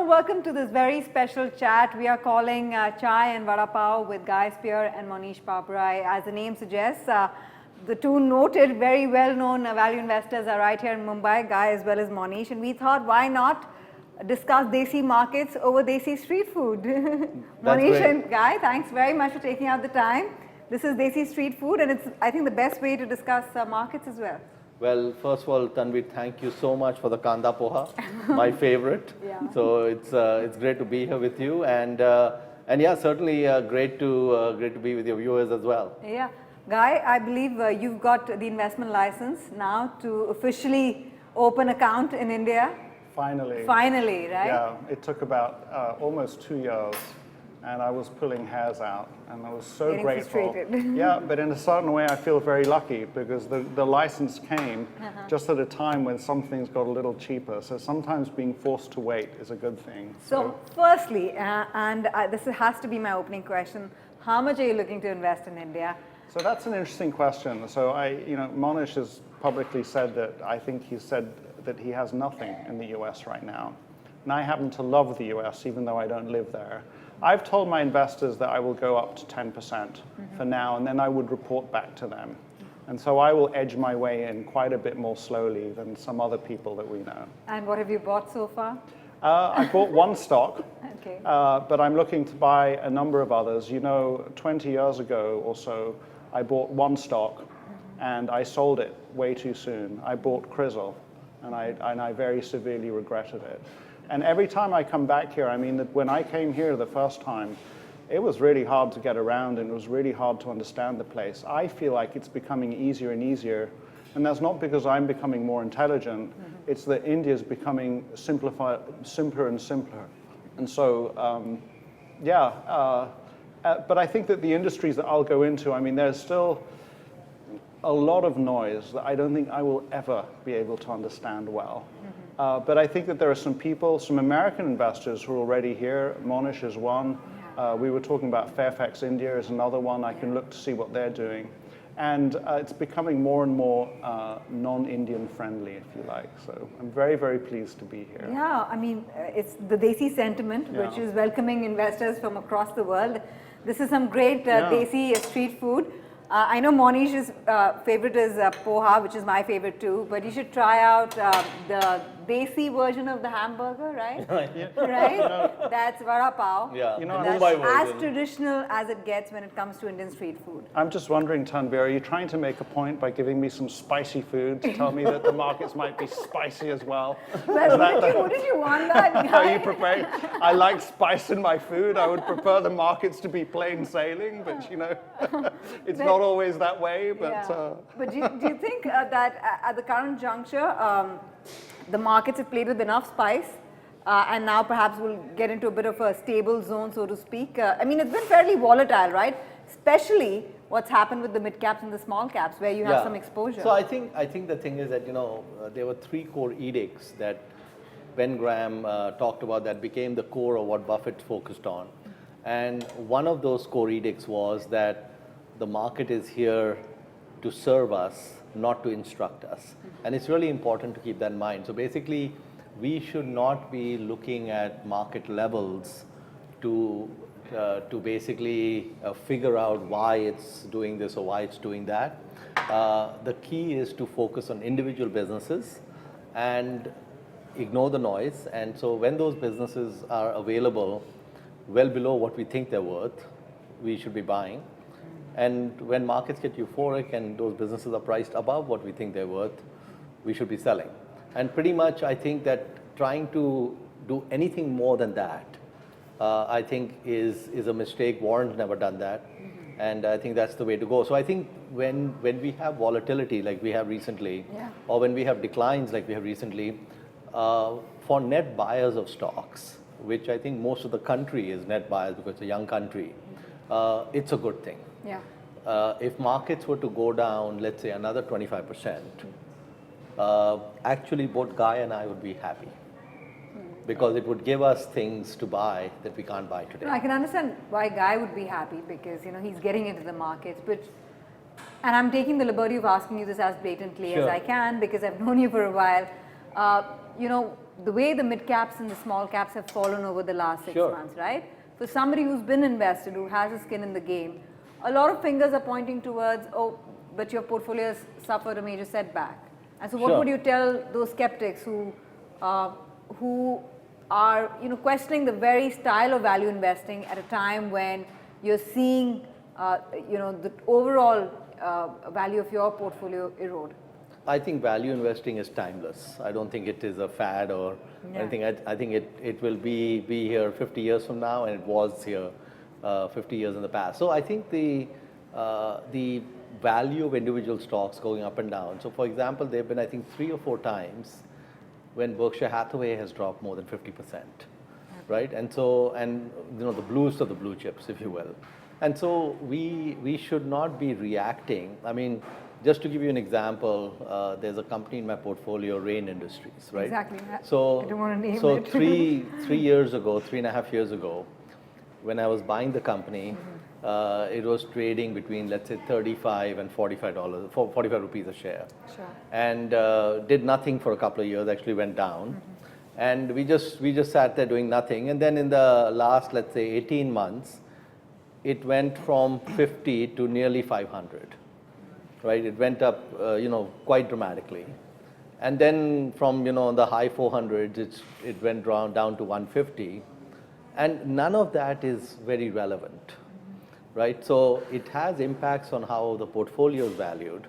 all, welcome to this very special chat. We are calling Chai and Vada Pav with Guy Spier and Mohnish Pabrai. As the name suggests, the two noted, very well-known value investors are right here in Mumbai, Guy as well as Mohnish. And we thought, why not discuss Desi markets over Desi street food? Mohnish and Guy, thanks very much for taking out the time. This is Desi street food, and it's, I think, the best way to discuss markets as well. Well, first of all, Tanvi, thank you so much for the Kanda Poha, my favorite. Yeah. So it's great to be here with you, and yeah, certainly great to be with your viewers as well. Yeah, Guy, I believe you've got the investment license now to officially open account in India. Finally. Finally, right? Yeah, it took about almost 2 years, and I was pulling hairs out, and I was so Getting grateful. frustrated. Yeah, but in a certain way I feel very lucky because the license came just at a time when some things got a little cheaper, so sometimes being forced to wait is a good thing. So firstly, this has to be my opening question, how much are you looking to invest in India? So that's an interesting question. So Mohnish has publicly said that I think he said that he has nothing in the US right now. And I happen to love the US even though I don't live there. I've told my investors that I will go up to 10% for now, and then I would report back to them. And so I will edge my way in quite a bit more slowly than some other people that we know. And what have you bought so far? I bought one stock, Okay. but I'm looking to buy a number of others. 20 years ago or so, I bought one stock and I sold it way too soon. I bought Crizzle, and I very severely regretted it. And every time I come back here, I mean, when I came here the first time, it was really hard to get around and it was really hard to understand the place. I feel like it's becoming easier and easier, and that's not because I'm becoming more intelligent, it's that India's becoming simpler and simpler. And so, but I think that the industries that I'll go into, I mean, there's still a lot of noise that I don't think I will ever be able to understand well. But I think that there are some people, some American investors who are already here. Mohnish is one. We were talking about Fairfax India is another one. I can look to see what they're doing. And it's becoming more and more non-Indian friendly, if you like. So I'm very, very pleased to be here. Yeah, I mean, it's the Desi sentiment, which is welcoming investors from across the world. This is some great Desi street food. I know Mohnish's favorite is poha, which is my favorite too, but you should try out the Desi version of the hamburger, right? Right? That's Vada Pav. Yeah, That's as traditional as it gets when it comes to Indian street food. I'm just wondering, Tanvi, are you trying to make a point by giving me some spicy food to tell me that the markets might be spicy as well? Well, wouldn't you want that? Are you prepared? I like spice in my food. I would prefer the markets to be plain sailing, but it's not always that way. But but do you think that at the current juncture, the markets have played with enough spice, and now perhaps we'll get into a bit of a stable zone, so to speak? I mean, it's been fairly volatile, right? Especially what's happened with the mid caps and the small caps, where you have some exposure. So I think the thing is that there were three core edicts that Ben Graham talked about that became the core of what Buffett focused on, and one of those core edicts was that the market is here to serve us, not to instruct us. And it's really important to keep that in mind. So basically, we should not be looking at market levels to basically figure out why it's doing this or why it's doing that. The key is to focus on individual businesses and ignore the noise. And so when those businesses are available well below what we think they're worth, we should be buying. And when markets get euphoric and those businesses are priced above what we think they're worth, we should be selling. And pretty much I think that trying to do anything more than that, I think is a mistake. Warren's never done that. And I think that's the way to go. So I think when we have volatility like we have recently, or when we have declines like we have recently, for net buyers of stocks, which I think most of the country is net buyers because it's a young country, it's a good thing. Yeah. If markets were to go down, let's say another 25%, actually both Guy and I would be happy because it would give us things to buy that we can't buy today. No, I can understand why Guy would be happy because he's getting into the markets, and I'm taking the liberty of asking you this as blatantly as I can because I've known you for a while. you know, the way the mid caps and the small caps have fallen over the last 6 Sure. months, right? For somebody who's been invested, who has a skin in the game, a lot of fingers are pointing towards, oh, but your portfolio has suffered a major setback. And so what Sure. would you tell those skeptics who are, you know, questioning the very style of value investing at a time when you're seeing, you know, the overall value of your portfolio erode? I think value investing is timeless. I don't think it is a fad or anything. I think it will be here 50 years from now, and it was here 50 years in the past. So I think the value of individual stocks going up and down. So for example, there have been, I think, 3 or 4 times when Berkshire Hathaway has dropped more than 50%, right? And so, and you know, the bluest of the blue chips, if you will. And so we should not be reacting. I mean, just to give you an example, there's a company in my portfolio, Rain Industries, right? Exactly. So, I don't want to name so it. 3 years ago, 3.5 years ago, when I was buying the company, it was trading between, let's say, $35 and $45, 45 rupees a share. Sure. And did nothing for a couple of years, actually went down. And we just sat there doing nothing. And then in the last, let's say, 18 months, it went from 50 to nearly 500, right? It went up, you know, quite dramatically. And then from, you know, the high 400s, it went down to 150. And none of that is very relevant, right? So it has impacts on how the portfolio is valued.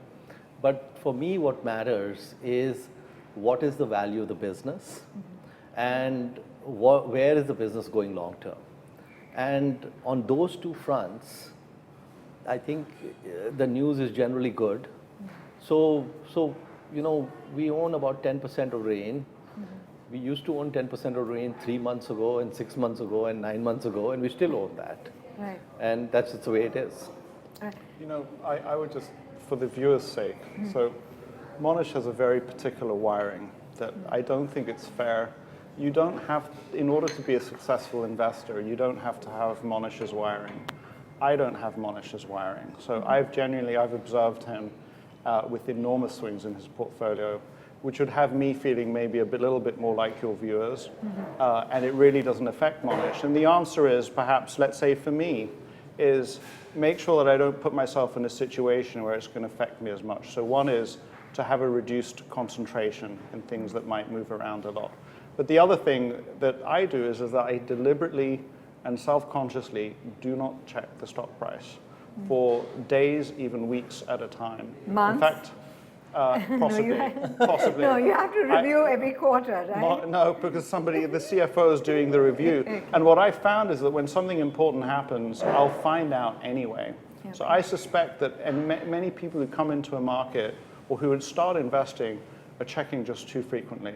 But for me, what matters is what is the value of the business and where is the business going long term. And on those 2 fronts, I think the news is generally good. So you know, we own about 10% of Rain. We used to own 10% of Rain 3 months ago and 6 months ago and 9 months ago, and we still own that. Right. And that's just the way it is. Right. You know, I would just, for the viewer's sake, so Mohnish has a very particular wiring that I don't think it's fair. You don't have, in order to be a successful investor, you don't have to have Mohnish's wiring. I don't have Mohnish's wiring. So I've observed him with enormous swings in his portfolio, which would have me feeling maybe a little bit more like your viewers, and it really doesn't affect Mohnish. And the answer is, perhaps, let's say for me, is make sure that I don't put myself in a situation where it's going to affect me as much. So one is to have a reduced concentration in things that might move around a lot. But the other thing that I do is that I deliberately and self-consciously do not check the stock price for days, even weeks at a time. Months? In fact, possibly. Possibly. No, you have to review every quarter, right? No, because the CFO is doing the review. And what I found is that when something important happens, I'll find out anyway. Yeah. So I suspect that many people who come into a market or who would start investing are checking just too frequently.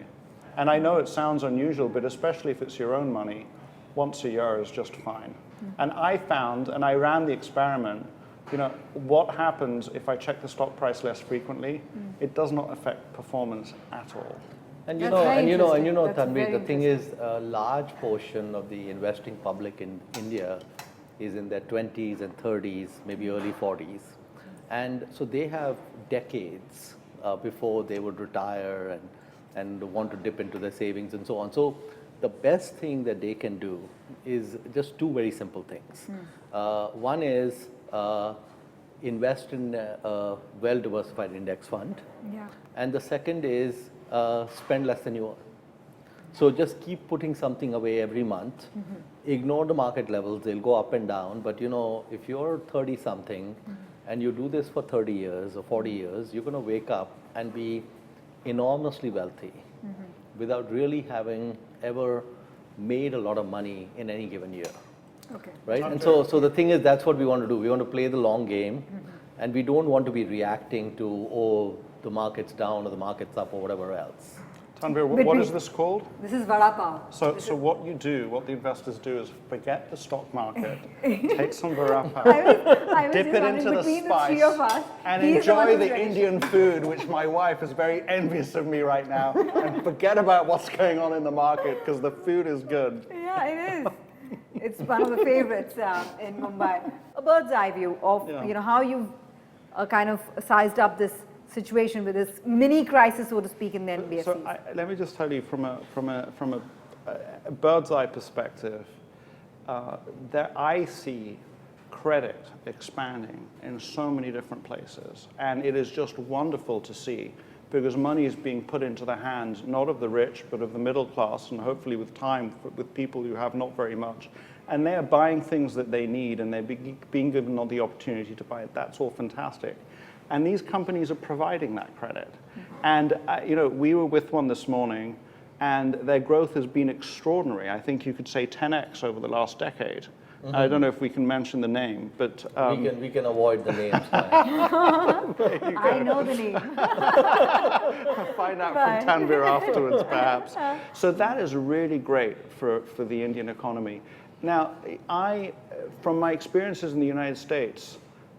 And I know it sounds unusual, but especially if it's your own money, once a year is just fine. And I found, and I ran the experiment, you know, what happens if I check the stock price less frequently? It does not affect performance at all. And That's very interesting. That's Tanvi, very the thing is, a large portion of the investing public in India is in their 20s and 30s, maybe early 40s. And so they have decades before they would retire and want to dip into their savings and so on. So the best thing that they can do is just 2 very simple things. One is invest in a well-diversified index fund. Yeah. And the second is spend less than you earn. So just keep putting something away every month. Ignore the market levels, they'll go up and down. But you know, if you're 30-something and you do this for 30 years or 40 years, you're going to wake up and be enormously wealthy without really having ever made a lot of money in any given year. Okay. Right? And so the thing is, that's what we want to do. We want to play the long game, and we don't want to be reacting to, oh, the market's down or the market's up or whatever else. Tanvir, what is this called? This is Vada Pav. So what you do, what the investors do is forget the stock market, take some Vada Pav, dip it into the spice, and enjoy the Indian food, which my wife is very envious of me right now, and forget about what's going on in the market because the food is good. Yeah, it is. It's one of the favorites in Mumbai. A bird's eye view of you know how you've kind of sized up this situation with this mini crisis, so to speak, in the NBFCs? So let me just tell you from a bird's eye perspective, that I see credit expanding in so many different places, and it is just wonderful to see, because money is being put into the hands not of the rich but of the middle class, and hopefully with time with people who have not very much, and they are buying things that they need, and they're being given the opportunity to buy it. That's all fantastic, and these companies are providing that credit. And we were with one this morning, and their growth has been extraordinary. I think you could say 10x over the last decade. I don't know if we can mention the name, but we can avoid the names. I know the name. Find out from Tanvir afterwards, perhaps. So that is really great for the Indian economy. Now, from my experiences in the United States,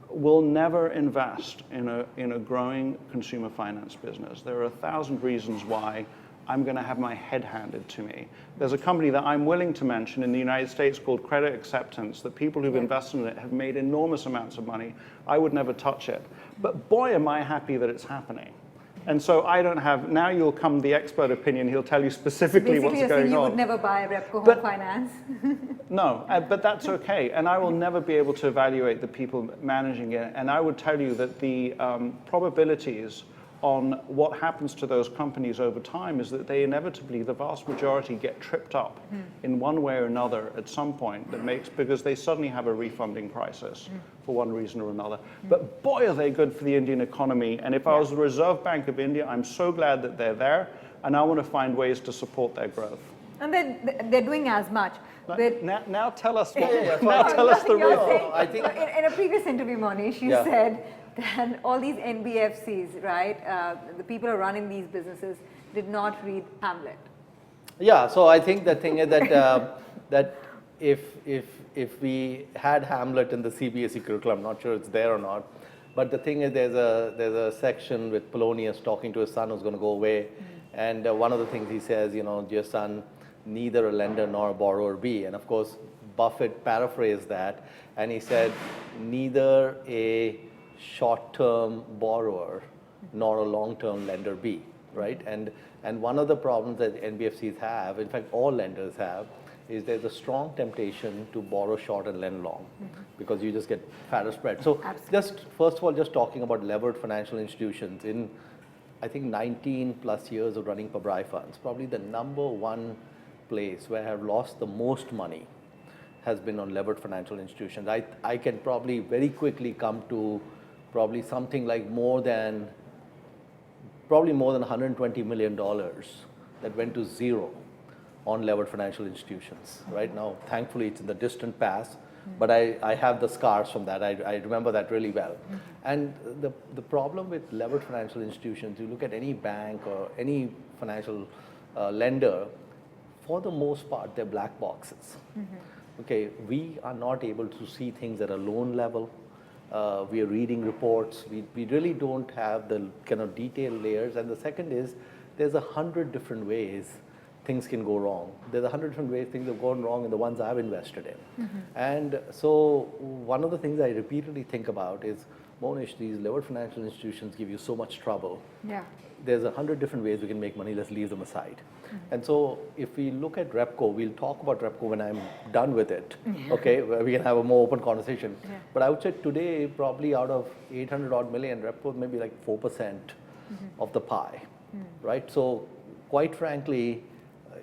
will never invest in a growing consumer finance business. There are 1,000 reasons why I'm going to have my head handed to me. There's a company that I'm willing to mention in the United States called Credit Acceptance, that people who've invested in it have made enormous amounts of money. I would never touch it. But boy, am I happy that it's happening. And so I don't have, now you'll come the expert opinion, he'll tell you specifically what's going on. You would never buy Repco Home Finance. No, but that's okay. And I will never be able to evaluate the people managing it. And I would tell you that the probabilities on what happens to those companies over time is that they inevitably, the vast majority, get tripped up in one way or another at some point because they suddenly have a refunding crisis for one reason or another. But boy, are they good for the Indian economy. And if I was the Reserve Bank of India, I'm so glad that they're there, and I want to find ways to support their growth. And they're doing as much. Now tell us what. Now tell us the real. I think in a previous interview, Mohnish, you said that all these NBFCs, right, the people who are running these businesses did not read Hamlet. Yeah, so I think the thing is that that if we had Hamlet in the CBSE curriculum, I'm not sure it's there or not, but the thing is there's a section with Polonius talking to his son who's going to go away, and one of the things he says, dear son, neither a lender nor a borrower be. And of course, Buffett paraphrased that, and he said, neither a short-term borrower nor a long-term lender be, right? And one of the problems that NBFCs have, in fact all lenders have, is there's a strong temptation to borrow short and lend long, because you just get fatter spread. So just first of all, just talking about levered financial institutions, in I think 19 plus years of running Pabrai funds, probably the number one place where I have lost the most money has been on levered financial institutions. I can probably very quickly come to probably something like more than $120 million that went to zero on levered financial institutions. Right now, thankfully, it's in the distant past, but I have the scars from that. I remember that really well. And the problem with levered financial institutions, you look at any bank or any financial lender, for the most part, they're black boxes. Okay, we are not able to see things at a loan level. We are reading reports. We really don't have the kind of detailed layers. And the second is, there's 100 different ways things can go wrong. There's 100 different ways things have gone wrong in the ones I've invested in. And so one of the things I repeatedly think about is, Mohnish, these levered financial institutions give you so much trouble. Yeah. There's 100 different ways we can make money, let's leave them aside. And so if we look at Repco, we'll talk about Repco when I'm done with it, okay, where we can have a more open conversation. But I would say today, probably out of 800 odd million, Repco may be like 4% of the pie, right? So quite frankly,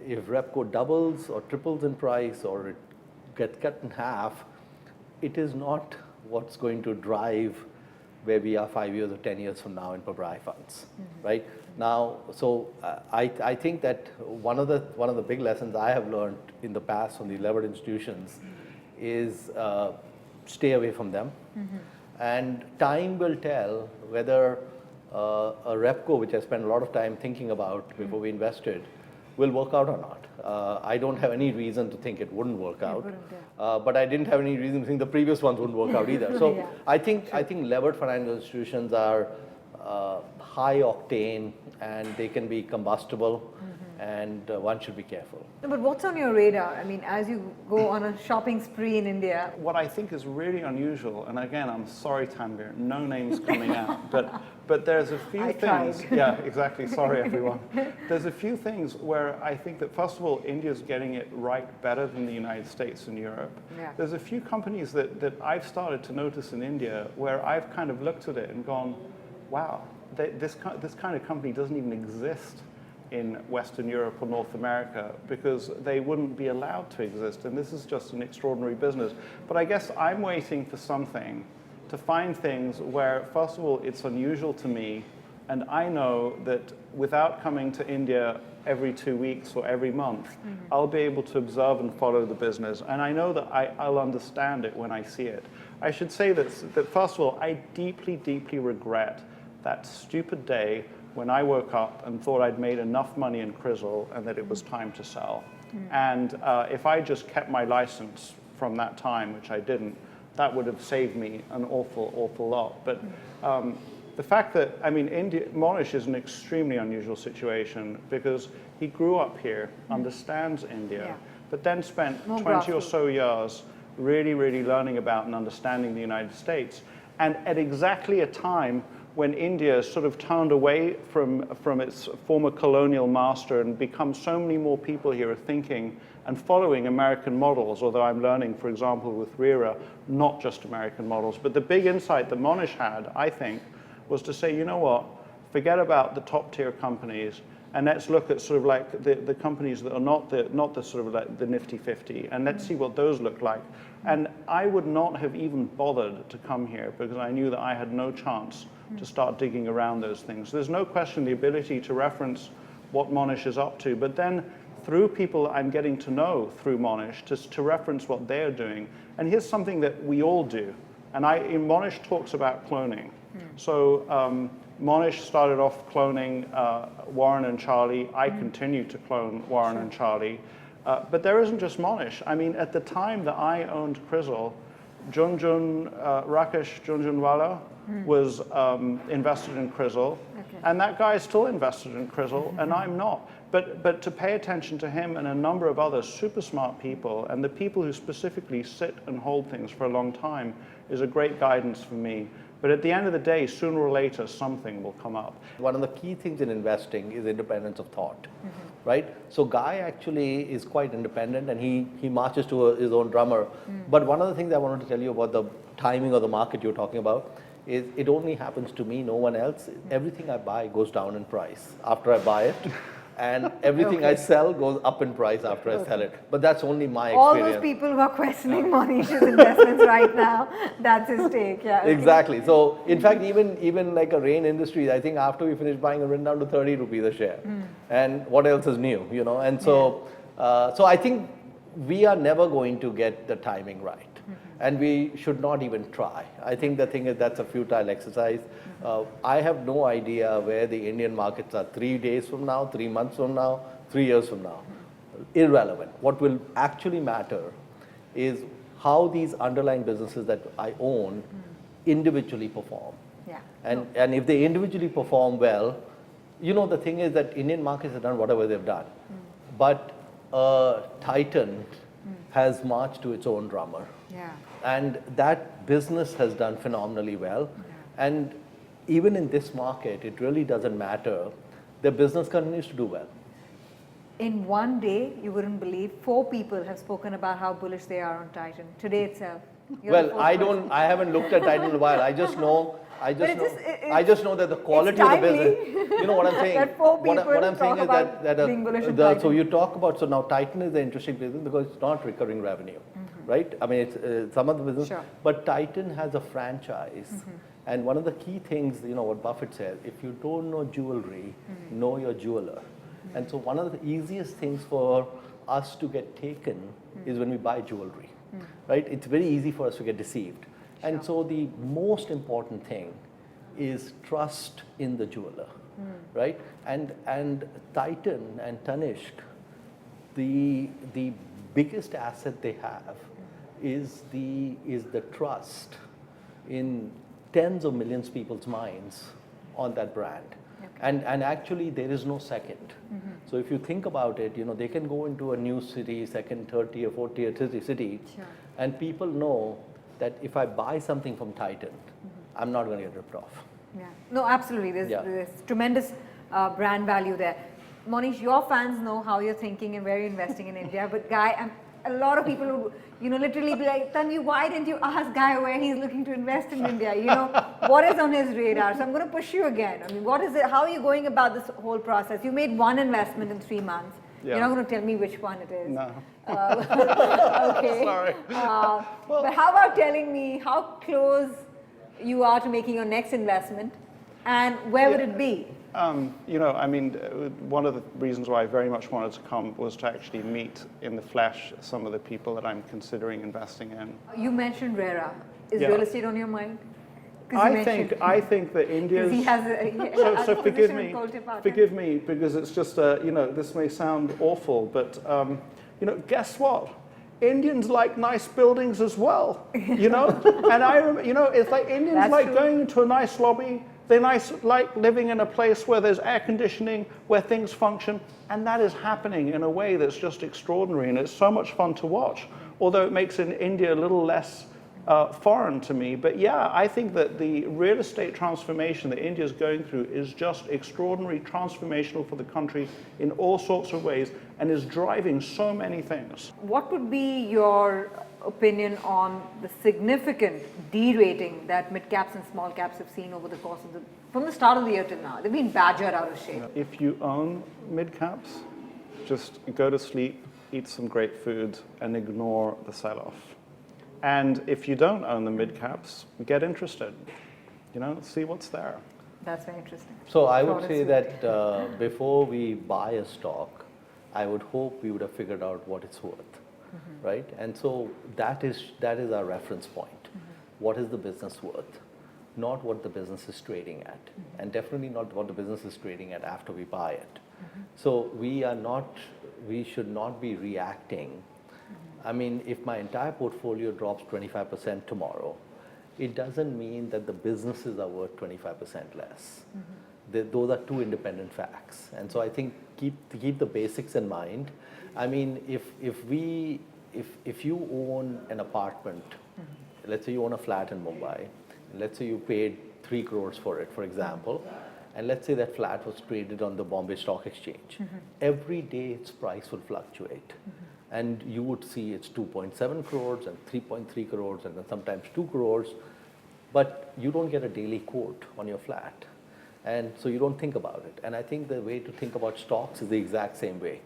if Repco doubles or triples in price or it gets cut in half, it is not what's going to drive where we are 5 years or 10 years from now in Pabrai funds, right? Now, so I think that one of the big lessons I have learned in the past from the levered institutions is stay away from them. And time will tell whether a Repco, which I spent a lot of time thinking about before we invested, will work out or not. I don't have any reason to think it wouldn't work out, but I didn't have any reason to think the previous ones wouldn't work out either. So I think levered financial institutions are high octane and they can be combustible. and one should be careful. No, but what's on your radar? I mean, as you go on a shopping spree in India. What I think is really unusual, and again, I'm sorry, Tanvir, no names coming out, but there's a few things. Tried. Yeah, exactly. Sorry, everyone. There's a few things where I think that, first of all, India's getting it right better than the United States and Europe. Yeah. There's a few companies that I've started to notice in India where I've kind of looked at it and gone, wow, this kind of company doesn't even exist in Western Europe or North America because they wouldn't be allowed to exist, and this is just an extraordinary business. But I guess I'm waiting for something to find things where, first of all, it's unusual to me, and I know that without coming to India every 2 weeks or every month, I'll be able to observe and follow the business, and I know that I'll understand it when I see it. I should say that first of all, I deeply, deeply regret that stupid day when I woke up and thought I'd made enough money in Crizzle and that it was time to sell. And if I just kept my license from that time, which I didn't, that would have saved me an awful, awful lot. But the fact that, I mean, Mohnish is an extremely unusual situation because he grew up here, understands India, but then spent 20 or so years really, really learning about and understanding the United States. And at exactly a time when India sort of turned away from its former colonial master and become so many more people here are thinking and following American models, although I'm learning, for example, with Rira, not just American models. But the big insight that Mohnish had, I think, was to say, you know what, forget about the top tier companies and let's look at sort of like the companies that are not the sort of like the nifty 50, and let's see what those look like. And I would not have even bothered to come here because I knew that I had no chance to start digging around those things. There's no question the ability to reference what Mohnish is up to, but then through people I'm getting to know through Mohnish to reference what they're doing. And here's something that we all do. And Mohnish talks about cloning. So Mohnish started off cloning Warren and Charlie. I continue to clone Warren and Charlie. But there isn't just Mohnish. I mean, at the time that I owned Crizzle, Rakesh Jhunjhunwala was invested in Crizzle, and that guy is still invested in Crizzle, and I'm not. But to pay attention to him and a number of other super smart people, and the people who specifically sit and hold things for a long time, is a great guidance for me. But at the end of the day, sooner or later, something will come up. One of the key things in investing is independence of thought, right? So Guy actually is quite independent and he marches to his own drummer. But one of the things I wanted to tell you about the timing of the market you're talking about is it only happens to me, no one else. Everything I buy goes down in price after I buy it. And everything I sell goes up in price after I sell it. But that's only my experience. All those people who are questioning Mohnish's investments right now, that's his take. Yeah. Okay. Exactly. So in fact, even like a Rain Industries, I think after we finished buying, it went down to 30 rupees a share. And what else is new, you know? And so, so I think we are never going to get the timing right. And we should not even try. I think the thing is that's a futile exercise. I have no idea where the Indian markets are 3 days from now, 3 months from now, 3 years from now. Irrelevant. What will actually matter is how these underlying businesses that I own individually perform. Yeah. And if they individually perform well, you know, the thing is that Indian markets have done whatever they've done. But Titan has marched to its own drummer. Yeah. And that business has done phenomenally well. And even in this market, it really doesn't matter. The business continues to do well. In one day, you wouldn't believe, 4 people have spoken about how bullish they are on Titan today itself. Well, I haven't looked at Titan in a while. I just know that the quality of the business. You know what I'm saying? That 4 people what I'm saying is that being bullish on Titan. so you talk about, so now Titan is the interesting business because it's not recurring revenue, right? I mean, it's some of the business, but Titan has a franchise. And one of the key things, you know, what Buffett says, if you don't know jewelry, know your jeweler. And so one of the easiest things for us to get taken is when we buy jewelry, right? It's very easy for us to get deceived. And so the most important thing is trust in the jeweler, right? And Titan and Tanishq, the biggest asset they have is the trust in tens of millions of people's minds on that brand. And actually, there is no second. So if you think about it, they can go into a new city, second, third tier, fourth tier city, Sure. and people know that if I buy something from Titan, I'm not going to get ripped off. Yeah. No, absolutely. There's tremendous brand value there. Mohnish, your fans know how you're thinking and where you're investing in India. But Guy, a lot of people would, literally be like, Tanvi, why didn't you ask Guy where he's looking to invest in India? What is on his radar? So I'm going to push you again. I mean, what is it? How are you going about this whole process? You made one investment in 3 months. Yeah. You're not going to tell me which one it is. No. Okay. Sorry. But how about telling me how close you are to making your next investment, and where would it be? One of the reasons why I very much wanted to come was to actually meet in the flesh some of the people that I'm considering investing in. You mentioned RERA. Is Yeah. real estate on your mind? I think that India's. He has So forgive position me, in Cold Department. forgive me, because it's just this may sound awful, but guess what? Indians like nice buildings as well, And it's like Indians That's like true. going into a nice lobby. They like living in a place where there's air conditioning, where things function, and that is happening in a way that's just extraordinary, and it's so much fun to watch. Although it makes India a little less foreign to me, but yeah, I think that the real estate transformation that India is going through is just extraordinary, transformational for the country in all sorts of ways, and is driving so many things. What would be your opinion on the significant derating that mid caps and small caps have seen over the course of from the start of the year till now? They've been badgered out of shape. If you own mid caps, just go to sleep, eat some great food, and ignore the sell-off. And if you don't own the mid caps, get interested. See what's there. That's very interesting. So I would Thought say it's- that before we buy a stock, I would hope we would have figured out what it's worth, right? And so that is our reference point. What is the business worth? Not what the business is trading at, and definitely not what the business is trading at after we buy it. So we should not be reacting. I mean, if my entire portfolio drops 25% tomorrow, it doesn't mean that the businesses are worth 25% less. Those are two independent facts. And so I think keep the basics in mind. I mean, if you own an apartment, let's say you own a flat in Mumbai, and let's say you paid 3 crores for it, for example, and let's say that flat was traded on the Bombay Stock Exchange. Every day its price will fluctuate. And you would see it's 2.7 crores and 3.3 crores and then sometimes 2 crores, but you don't get a daily quote on your flat. And so you don't think about it. And I think the way to think about stocks is the exact same way.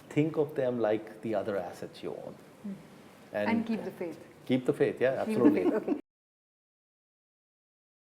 Think of them like the other assets you own. And keep the faith. Keep the faith, yeah, Keep the absolutely. faith. Okay.